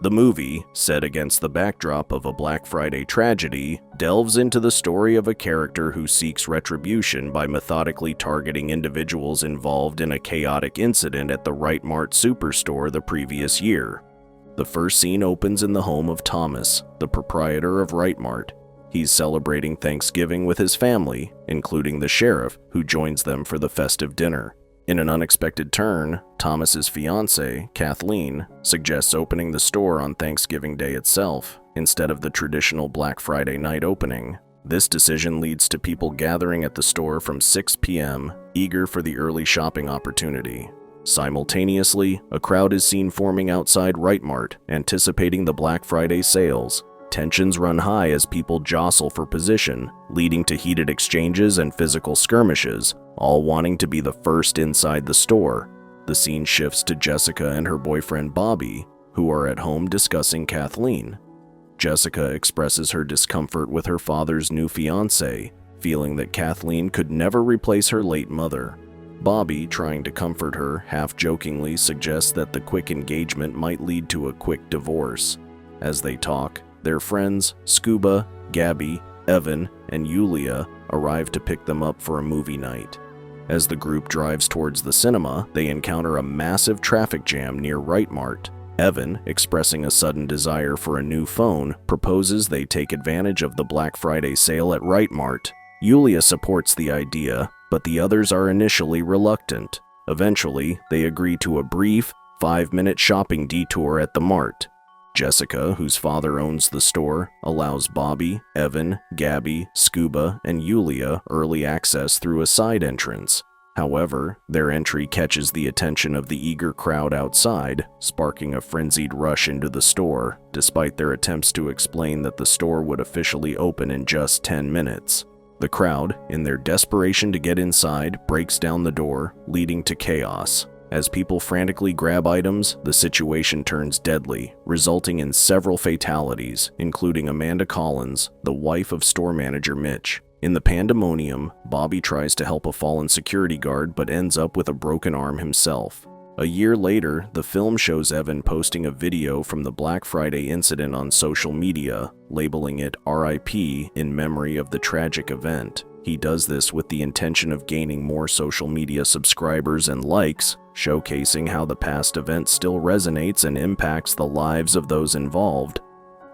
The movie, set against the backdrop of a Black Friday tragedy, delves into the story of a character who seeks retribution by methodically targeting individuals involved in a chaotic incident at the Wright Mart superstore the previous year. The first scene opens in the home of Thomas, the proprietor of Wright Mart. He's celebrating Thanksgiving with his family, including the sheriff, who joins them for the festive dinner. In an unexpected turn, Thomas's fiancée, Kathleen, suggests opening the store on Thanksgiving Day itself, instead of the traditional Black Friday night opening. This decision leads to people gathering at the store from 6 p.m., eager for the early shopping opportunity. Simultaneously, a crowd is seen forming outside Wright Mart, anticipating the Black Friday sales. Tensions run high as people jostle for position, leading to heated exchanges and physical skirmishes, all wanting to be the first inside the store. The scene shifts to Jessica and her boyfriend Bobby, who are at home discussing Kathleen. Jessica expresses her discomfort with her father's new fiancée, feeling that Kathleen could never replace her late mother. Bobby, trying to comfort her, half-jokingly suggests that the quick engagement might lead to a quick divorce. As they talk, their friends, Scuba, Gabby, Evan, and Yulia, arrive to pick them up for a movie night. As the group drives towards the cinema, they encounter a massive traffic jam near Wright Mart. Evan, expressing a sudden desire for a new phone, proposes they take advantage of the Black Friday sale at Wright Mart. Yulia supports the idea, but the others are initially reluctant. Eventually, they agree to a brief, 5-minute shopping detour at the mart. Jessica, whose father owns the store, allows Bobby, Evan, Gabby, Scuba, and Yulia early access through a side entrance. However, their entry catches the attention of the eager crowd outside, sparking a frenzied rush into the store, despite their attempts to explain that the store would officially open in just 10 minutes. The crowd, in their desperation to get inside, breaks down the door, leading to chaos. As people frantically grab items, the situation turns deadly, resulting in several fatalities, including Amanda Collins, the wife of store manager Mitch. In the pandemonium, Bobby tries to help a fallen security guard but ends up with a broken arm himself. A year later, the film shows Evan posting a video from the Black Friday incident on social media, labeling it RIP in memory of the tragic event. He does this with the intention of gaining more social media subscribers and likes, showcasing how the past event still resonates and impacts the lives of those involved.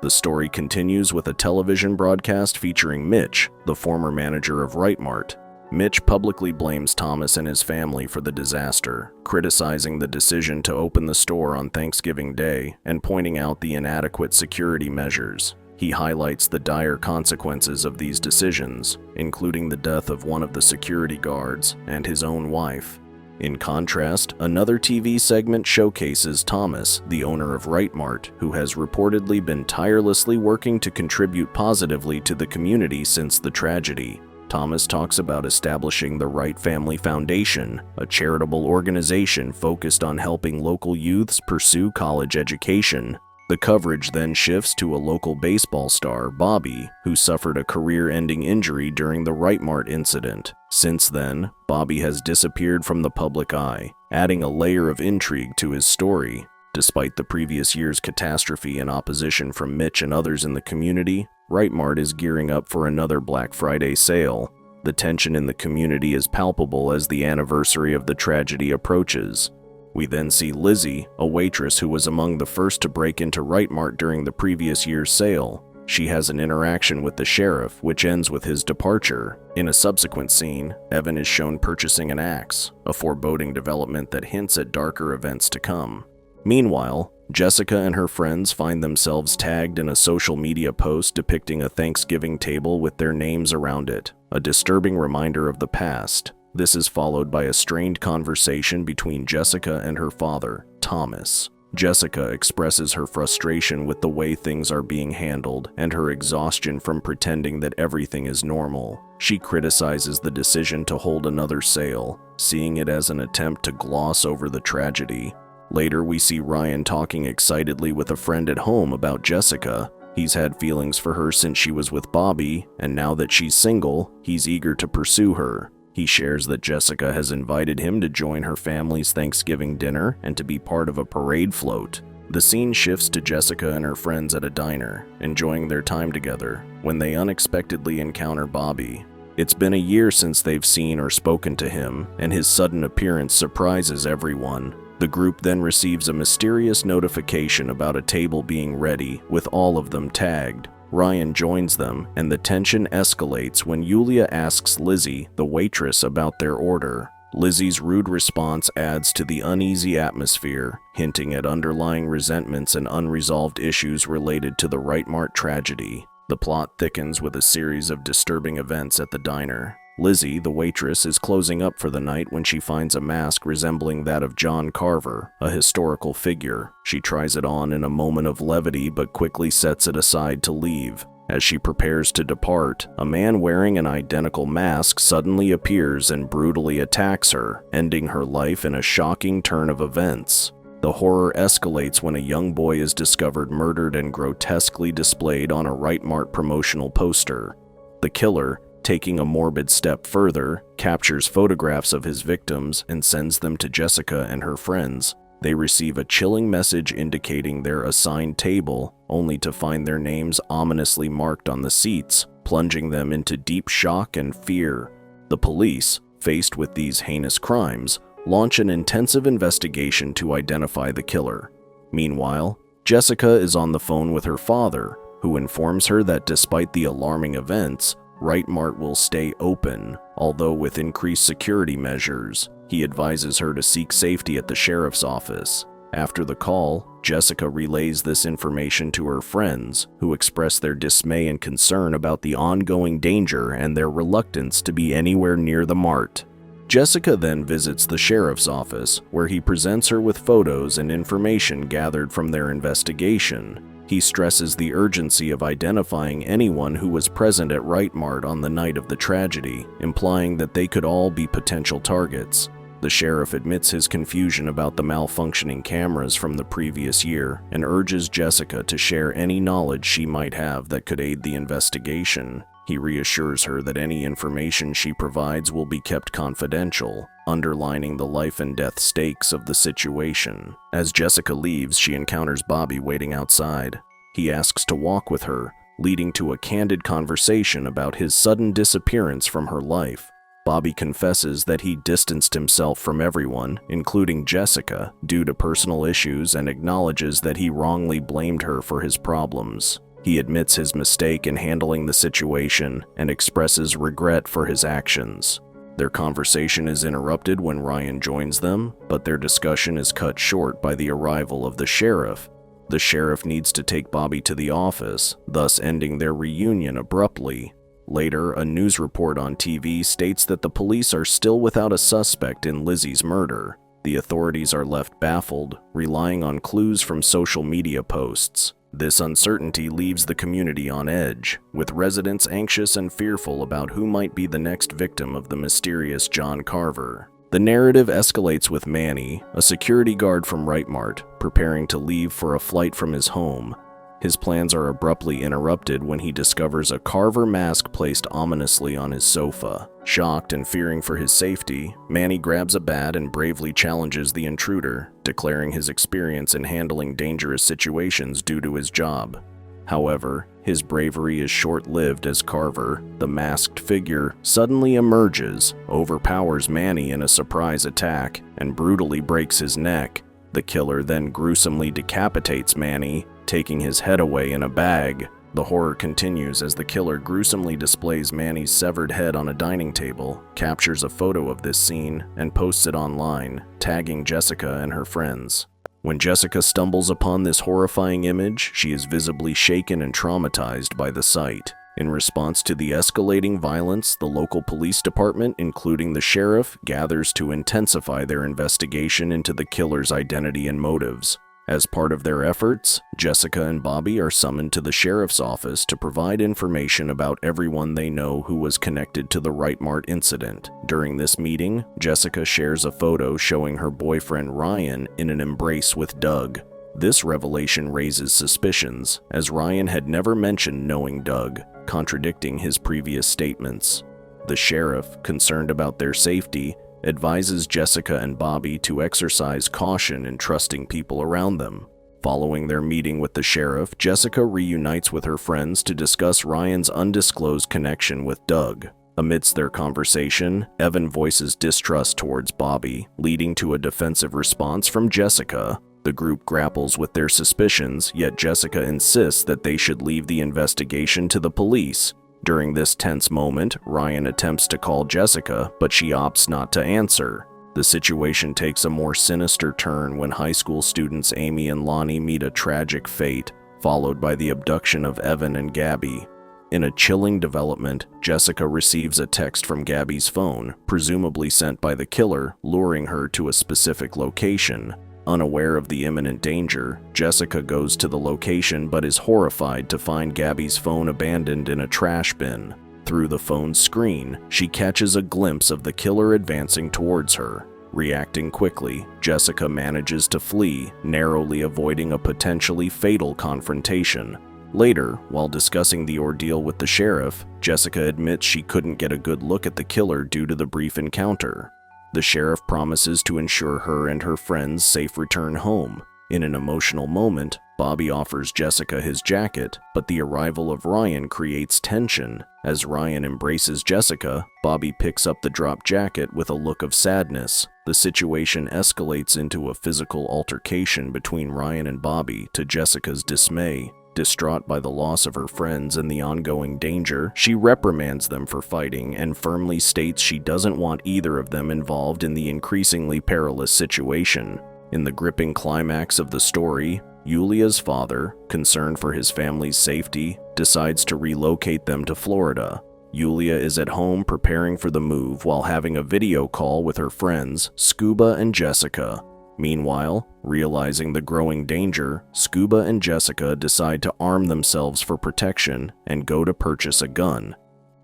The story continues with a television broadcast featuring Mitch, the former manager of Wright Mart. Mitch publicly blames Thomas and his family for the disaster, criticizing the decision to open the store on Thanksgiving Day and pointing out the inadequate security measures. He highlights the dire consequences of these decisions, including the death of one of the security guards and his own wife. In contrast, another TV segment showcases Thomas, the owner of Wright Mart, who has reportedly been tirelessly working to contribute positively to the community since the tragedy. Thomas talks about establishing the Wright Family Foundation, a charitable organization focused on helping local youths pursue college education. The coverage then shifts to a local baseball star, Bobby, who suffered a career-ending injury during the Wright Mart incident. Since then, Bobby has disappeared from the public eye, adding a layer of intrigue to his story. Despite the previous year's catastrophe and opposition from Mitch and others in the community, Wright Mart is gearing up for another Black Friday sale. The tension in the community is palpable as the anniversary of the tragedy approaches. We then see Lizzie, a waitress who was among the first to break into Wright Mart during the previous year's sale. She has an interaction with the sheriff, which ends with his departure. In a subsequent scene, Evan is shown purchasing an axe, a foreboding development that hints at darker events to come. Meanwhile, Jessica and her friends find themselves tagged in a social media post depicting a Thanksgiving table with their names around it, a disturbing reminder of the past. This is followed by a strained conversation between Jessica and her father, Thomas. Jessica expresses her frustration with the way things are being handled and her exhaustion from pretending that everything is normal. She criticizes the decision to hold another sale, seeing it as an attempt to gloss over the tragedy. Later, we see Ryan talking excitedly with a friend at home about Jessica. He's had feelings for her since she was with Bobby, and now that she's single, he's eager to pursue her. He shares that Jessica has invited him to join her family's Thanksgiving dinner and to be part of a parade float. The scene shifts to Jessica and her friends at a diner, enjoying their time together, when they unexpectedly encounter Bobby. It's been a year since they've seen or spoken to him, and his sudden appearance surprises everyone. The group then receives a mysterious notification about a table being ready, with all of them tagged. Ryan joins them, and the tension escalates when Yulia asks Lizzie, the waitress, about their order. Lizzie's rude response adds to the uneasy atmosphere, hinting at underlying resentments and unresolved issues related to the Right Mart tragedy. The plot thickens with a series of disturbing events at the diner. Lizzie, the waitress, is closing up for the night when she finds a mask resembling that of John Carver, a historical figure. She tries it on in a moment of levity but quickly sets it aside to leave. As she prepares to depart, a man wearing an identical mask suddenly appears and brutally attacks her, ending her life in a shocking turn of events. The horror escalates when a young boy is discovered murdered and grotesquely displayed on a Right Mart promotional poster. The killer, taking a morbid step further, captures photographs of his victims and sends them to Jessica and her friends. They receive a chilling message indicating their assigned table, only to find their names ominously marked on the seats, plunging them into deep shock and fear. The police, faced with these heinous crimes, launch an intensive investigation to identify the killer. Meanwhile, Jessica is on the phone with her father, who informs her that despite the alarming events, Right Mart will stay open, although with increased security measures. He advises her to seek safety at the sheriff's office. After the call, Jessica relays this information to her friends, who express their dismay and concern about the ongoing danger and their reluctance to be anywhere near the mart. Jessica then visits the sheriff's office, where he presents her with photos and information gathered from their investigation. He stresses the urgency of identifying anyone who was present at Right Mart on the night of the tragedy, implying that they could all be potential targets. The sheriff admits his confusion about the malfunctioning cameras from the previous year and urges Jessica to share any knowledge she might have that could aid the investigation. He reassures her that any information she provides will be kept confidential, underlining the life and death stakes of the situation. As Jessica leaves, she encounters Bobby waiting outside. He asks to walk with her, leading to a candid conversation about his sudden disappearance from her life. Bobby confesses that he distanced himself from everyone, including Jessica, due to personal issues and acknowledges that he wrongly blamed her for his problems. He admits his mistake in handling the situation and expresses regret for his actions. Their conversation is interrupted when Ryan joins them, but their discussion is cut short by the arrival of the sheriff. The sheriff needs to take Bobby to the office, thus ending their reunion abruptly. Later, a news report on TV states that the police are still without a suspect in Lizzie's murder. The authorities are left baffled, relying on clues from social media posts. This uncertainty leaves the community on edge, with residents anxious and fearful about who might be the next victim of the mysterious John Carver. The narrative escalates with Manny, a security guard from Right Mart, preparing to leave for a flight from his home. His plans are abruptly interrupted when he discovers a Carver mask placed ominously on his sofa. Shocked and fearing for his safety, Manny grabs a bat and bravely challenges the intruder, declaring his experience in handling dangerous situations due to his job. However, his bravery is short-lived as Carver, the masked figure, suddenly emerges, overpowers Manny in a surprise attack, and brutally breaks his neck. The killer then gruesomely decapitates Manny, taking his head away in a bag. The horror continues as the killer gruesomely displays Manny's severed head on a dining table, captures a photo of this scene, and posts it online, tagging Jessica and her friends. When Jessica stumbles upon this horrifying image, she is visibly shaken and traumatized by the sight. In response to the escalating violence, the local police department, including the sheriff, gathers to intensify their investigation into the killer's identity and motives. As part of their efforts, Jessica and Bobby are summoned to the sheriff's office to provide information about everyone they know who was connected to the Right Mart incident. During this meeting, Jessica shares a photo showing her boyfriend Ryan in an embrace with Doug. This revelation raises suspicions, as Ryan had never mentioned knowing Doug, contradicting his previous statements. The sheriff, concerned about their safety, advises Jessica and Bobby to exercise caution in trusting people around them. Following their meeting with the sheriff, Jessica reunites with her friends to discuss Ryan's undisclosed connection with Doug. Amidst their conversation, Evan voices distrust towards Bobby, leading to a defensive response from Jessica. The group grapples with their suspicions, yet Jessica insists that they should leave the investigation to the police. During this tense moment, Ryan attempts to call Jessica, but she opts not to answer. The situation takes a more sinister turn when high school students Amy and Lonnie meet a tragic fate, followed by the abduction of Evan and Gabby. In a chilling development, Jessica receives a text from Gabby's phone, presumably sent by the killer, luring her to a specific location. Unaware of the imminent danger, Jessica goes to the location but is horrified to find Gabby's phone abandoned in a trash bin. Through the phone's screen, she catches a glimpse of the killer advancing towards her. Reacting quickly, Jessica manages to flee, narrowly avoiding a potentially fatal confrontation. Later, while discussing the ordeal with the sheriff, Jessica admits she couldn't get a good look at the killer due to the brief encounter. The sheriff promises to ensure her and her friends' safe return home. In an emotional moment, Bobby offers Jessica his jacket, but the arrival of Ryan creates tension. As Ryan embraces Jessica, Bobby picks up the dropped jacket with a look of sadness. The situation escalates into a physical altercation between Ryan and Bobby, to Jessica's dismay. Distraught by the loss of her friends and the ongoing danger, she reprimands them for fighting and firmly states she doesn't want either of them involved in the increasingly perilous situation. In the gripping climax of the story, Yulia's father, concerned for his family's safety, decides to relocate them to Florida. Yulia is at home preparing for the move while having a video call with her friends, Scuba and Jessica. Meanwhile, realizing the growing danger, Scuba and Jessica decide to arm themselves for protection and go to purchase a gun.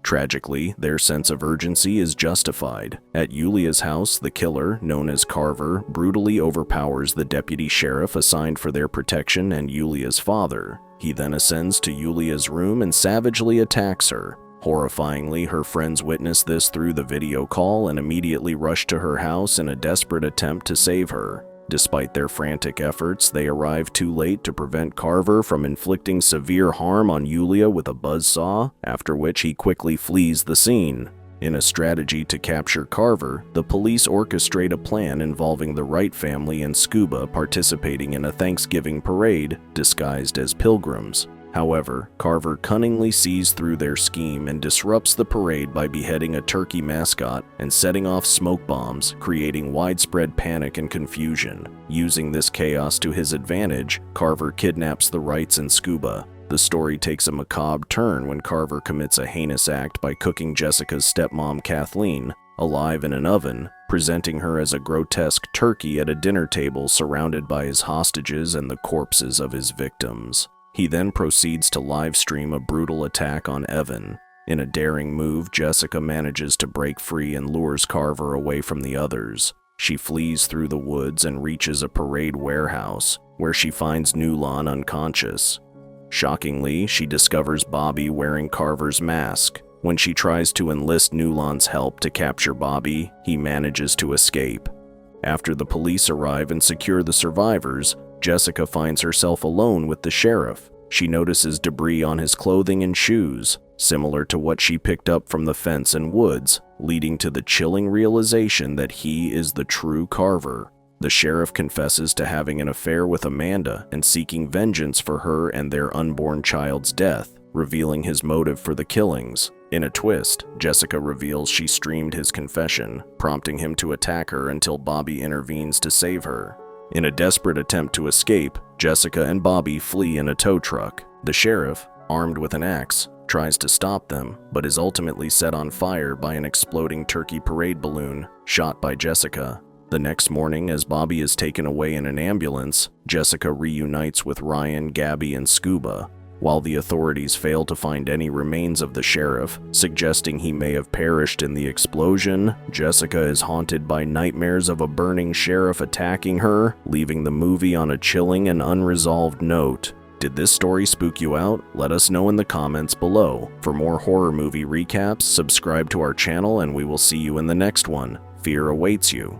Tragically, their sense of urgency is justified. At Yulia's house, the killer, known as Carver, brutally overpowers the deputy sheriff assigned for their protection and Yulia's father. He then ascends to Yulia's room and savagely attacks her. Horrifyingly, her friends witness this through the video call and immediately rush to her house in a desperate attempt to save her. Despite their frantic efforts, they arrive too late to prevent Carver from inflicting severe harm on Yulia with a buzzsaw, after which he quickly flees the scene. In a strategy to capture Carver, the police orchestrate a plan involving the Wright family and Scuba participating in a Thanksgiving parade disguised as pilgrims. However, Carver cunningly sees through their scheme and disrupts the parade by beheading a turkey mascot and setting off smoke bombs, creating widespread panic and confusion. Using this chaos to his advantage, Carver kidnaps the Wrights and Scuba. The story takes a macabre turn when Carver commits a heinous act by cooking Jessica's stepmom Kathleen alive in an oven, presenting her as a grotesque turkey at a dinner table surrounded by his hostages and the corpses of his victims. He then proceeds to live-stream a brutal attack on Evan. In a daring move, Jessica manages to break free and lures Carver away from the others. She flees through the woods and reaches a parade warehouse, where she finds Nulon unconscious. Shockingly, she discovers Bobby wearing Carver's mask. When she tries to enlist Nulon's help to capture Bobby, he manages to escape. After the police arrive and secure the survivors, Jessica finds herself alone with the sheriff. She notices debris on his clothing and shoes, similar to what she picked up from the fence and woods, leading to the chilling realization that he is the true Carver. The sheriff confesses to having an affair with Amanda and seeking vengeance for her and their unborn child's death, revealing his motive for the killings. In a twist, Jessica reveals she streamed his confession, prompting him to attack her until Bobby intervenes to save her. In a desperate attempt to escape, Jessica and Bobby flee in a tow truck. The sheriff, armed with an axe, tries to stop them, but is ultimately set on fire by an exploding turkey parade balloon, shot by Jessica. The next morning, as Bobby is taken away in an ambulance, Jessica reunites with Ryan, Gabby, and Scuba. While the authorities fail to find any remains of the sheriff, suggesting he may have perished in the explosion, Jessica is haunted by nightmares of a burning sheriff attacking her, leaving the movie on a chilling and unresolved note. Did this story spook you out? Let us know in the comments below. For more horror movie recaps, subscribe to our channel and we will see you in the next one. Fear awaits you.